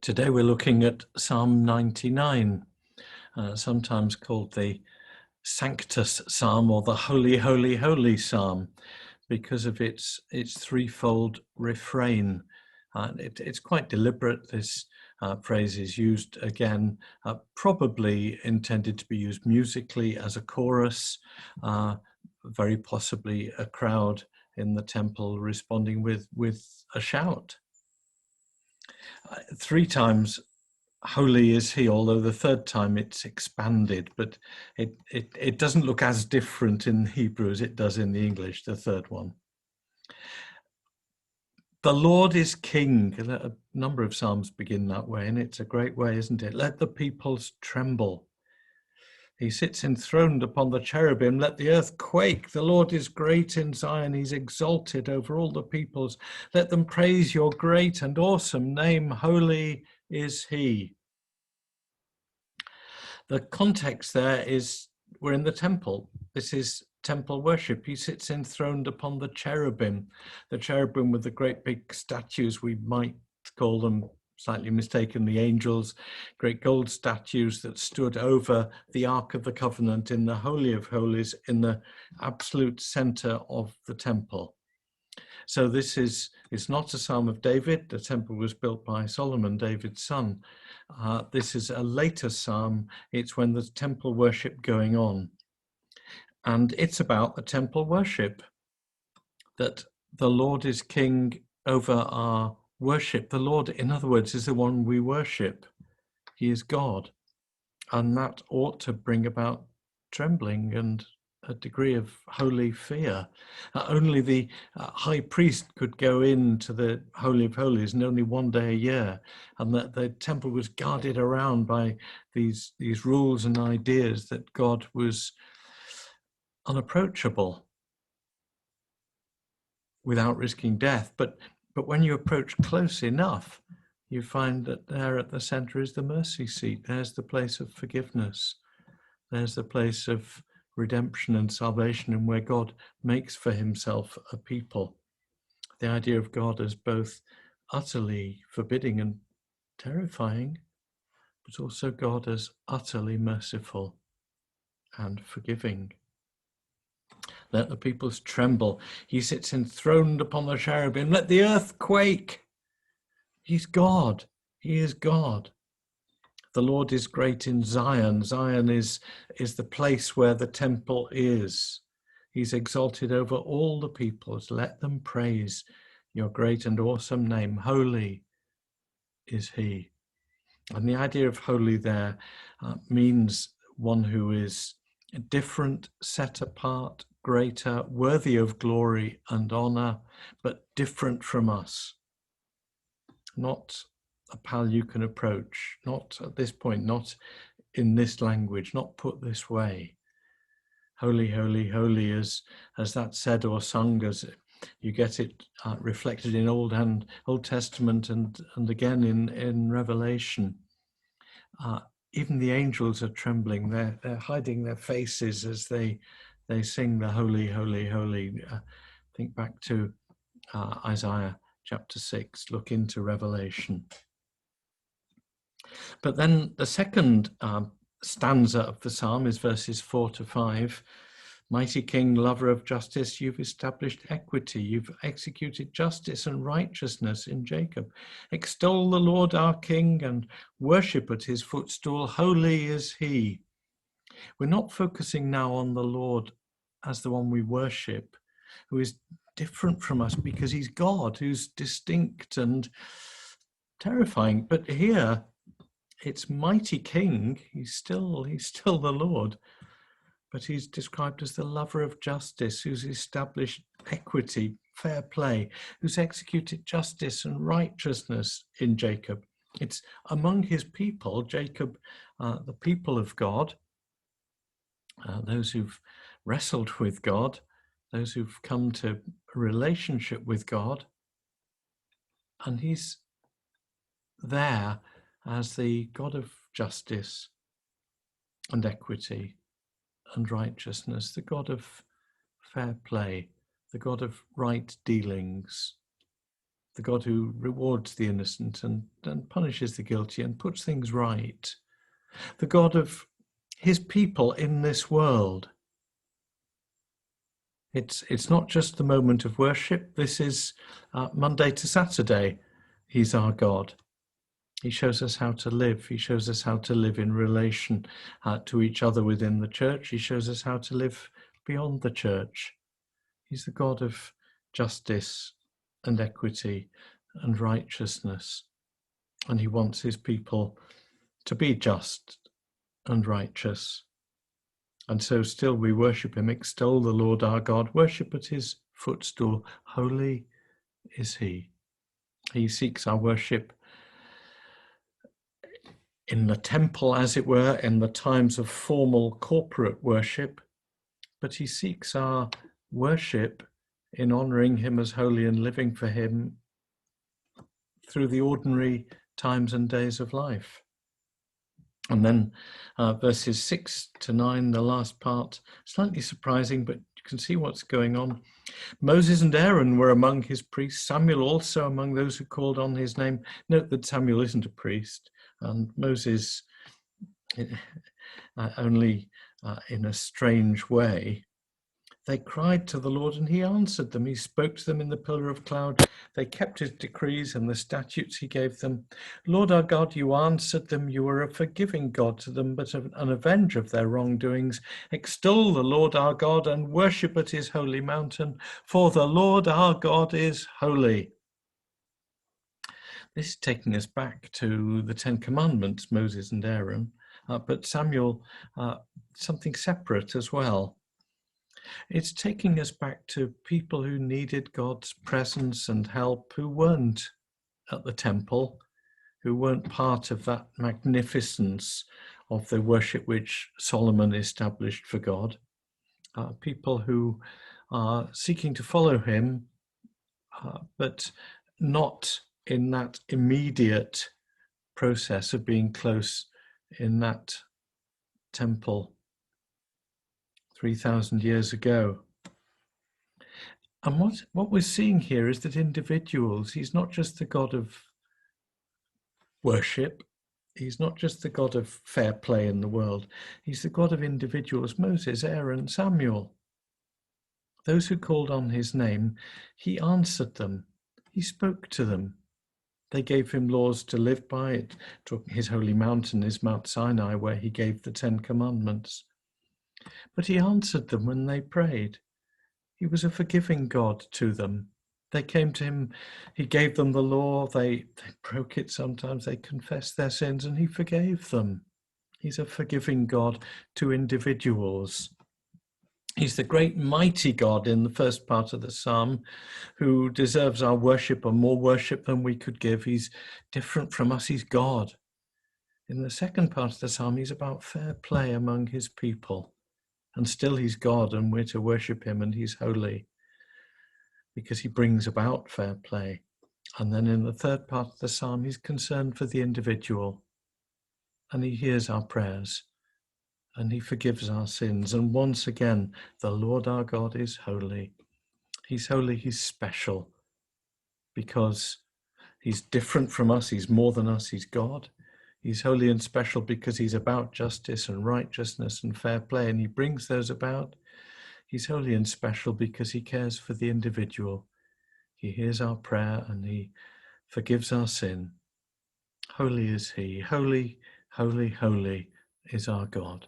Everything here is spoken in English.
Today we're looking at Psalm 99, sometimes called the Sanctus Psalm or the Holy, Holy, Holy Psalm, because of its threefold refrain. It's quite deliberate. This phrase is used again, probably intended to be used musically as a chorus, very possibly a crowd in the temple responding with a shout. Three times holy is he, although the third time it's expanded, but it doesn't look as different in Hebrew as it does in the English, the third one. The Lord is king. A number of psalms begin that way, and it's a great way, isn't it? Let the peoples tremble. He sits enthroned upon the cherubim. Let the earth quake. The Lord is great in Zion. He's exalted over all the peoples. Let them praise your great and awesome name. Holy is he. The context there is we're in the temple. This is temple worship. He sits enthroned upon the cherubim with the great big statues. We might call them, slightly mistakenly, angels, great gold statues that stood over the Ark of the Covenant in the Holy of Holies, in the absolute center of the temple. So this it's not a Psalm of David. The temple was built by Solomon, David's son. This is a later psalm. It's when there's temple worship going on. And it's about the temple worship, that the Lord is king over our worship. The Lord, in other words, is the one we worship. He is God. And that ought to bring about trembling and a degree of holy fear. Only the high priest could go into the Holy of Holies, and only one day a year, and that the temple was guarded around by these rules and ideas that God was unapproachable without risking death. But when you approach close enough, you find that there at the center is the mercy seat. There's the place of forgiveness. There's the place of redemption and salvation, and where God makes for himself a people. The idea of God as both utterly forbidding and terrifying, but also God as utterly merciful and forgiving. Let the peoples tremble. He sits enthroned upon the cherubim. Let the earth quake. He's God. He is God. The Lord is great in Zion. Zion is the place where the temple is. He's exalted over all the peoples. Let them praise your great and awesome name. Holy is he. And the idea of holy there means one who is different, set apart, greater, worthy of glory and honor, but different from us. Not a pal you can approach, not at this point, not in this language, not put this way. Holy, holy, holy, as that's said or sung, as you get it reflected in Old Testament and again in Revelation. Even the angels are trembling. They're hiding their faces as they sing the holy, holy, holy. Think back to Isaiah chapter 6. Look into Revelation. But then the second stanza of the psalm is verses 4 to 5. Mighty King, lover of justice, you've established equity. You've executed justice and righteousness in Jacob. Extol the Lord our King and worship at his footstool. Holy is he. We're not focusing now on the Lord as the one we worship, who is different from us because he's God, who's distinct and terrifying. But here, it's mighty King. He's still the Lord, but he's described as the lover of justice, who's established equity, fair play, who's executed justice and righteousness in Jacob. It's among his people, Jacob, the people of God, those who've wrestled with God, those who've come to a relationship with God, and he's there as the God of justice and equity and righteousness, the God of fair play, the God of right dealings, the God who rewards the innocent and punishes the guilty and puts things right, the God of his people in this world. It's not just the moment of worship. This is Monday to Saturday. He's our God. He shows us how to live. He shows us how to live in relation to each other within the church. He shows us how to live beyond the church. He's the God of justice and equity and righteousness. And he wants his people to be just and righteous. And so still we worship him, extol the Lord our God, worship at his footstool. Holy is he. He seeks our worship in the temple, as it were, in the times of formal corporate worship, but he seeks our worship in honouring him as holy and living for him through the ordinary times and days of life. And then verses 6 to 9, the last part, slightly surprising, but you can see what's going on. Moses and Aaron were among his priests, Samuel also among those who called on his name. Note that Samuel isn't a priest, and Moses only in a strange way. They cried to the Lord and he answered them. He spoke to them in the pillar of cloud. They kept his decrees and the statutes he gave them. Lord our God, you answered them. You are a forgiving God to them, but an avenger of their wrongdoings. Extol the Lord our God and worship at his holy mountain, for the Lord our God is holy. This is taking us back to the Ten Commandments, Moses and Aaron, but Samuel, something separate as well. It's taking us back to people who needed God's presence and help, who weren't at the temple, who weren't part of that magnificence of the worship which Solomon established for God. People who are seeking to follow him, but not in that immediate process of being close in that temple 3,000 years ago. And what we're seeing here is that individuals, he's not just the God of worship, he's not just the God of fair play in the world, he's the God of individuals, Moses, Aaron, Samuel. Those who called on his name, he answered them, he spoke to them. They gave him laws to live by. His holy mountain is Mount Sinai, where he gave the 10 Commandments. But he answered them when they prayed. He was a forgiving God to them. They came to him, he gave them the law, they broke it sometimes, they confessed their sins, and he forgave them. He's a forgiving God to individuals. He's the great mighty God in the first part of the psalm, who deserves our worship and more worship than we could give. He's different from us, he's God. In the second part of the psalm, he's about fair play among his people. And still he's God, and we're to worship him, and he's holy because he brings about fair play. And then in the third part of the psalm, he's concerned for the individual, and he hears our prayers, and he forgives our sins. And once again, the Lord our God is holy. He's holy, he's special, because he's different from us, he's more than us, he's God. He's holy and special because he's about justice and righteousness and fair play, and he brings those about. He's holy and special because he cares for the individual. He hears our prayer and he forgives our sin. Holy is he. Holy, holy, holy is our God.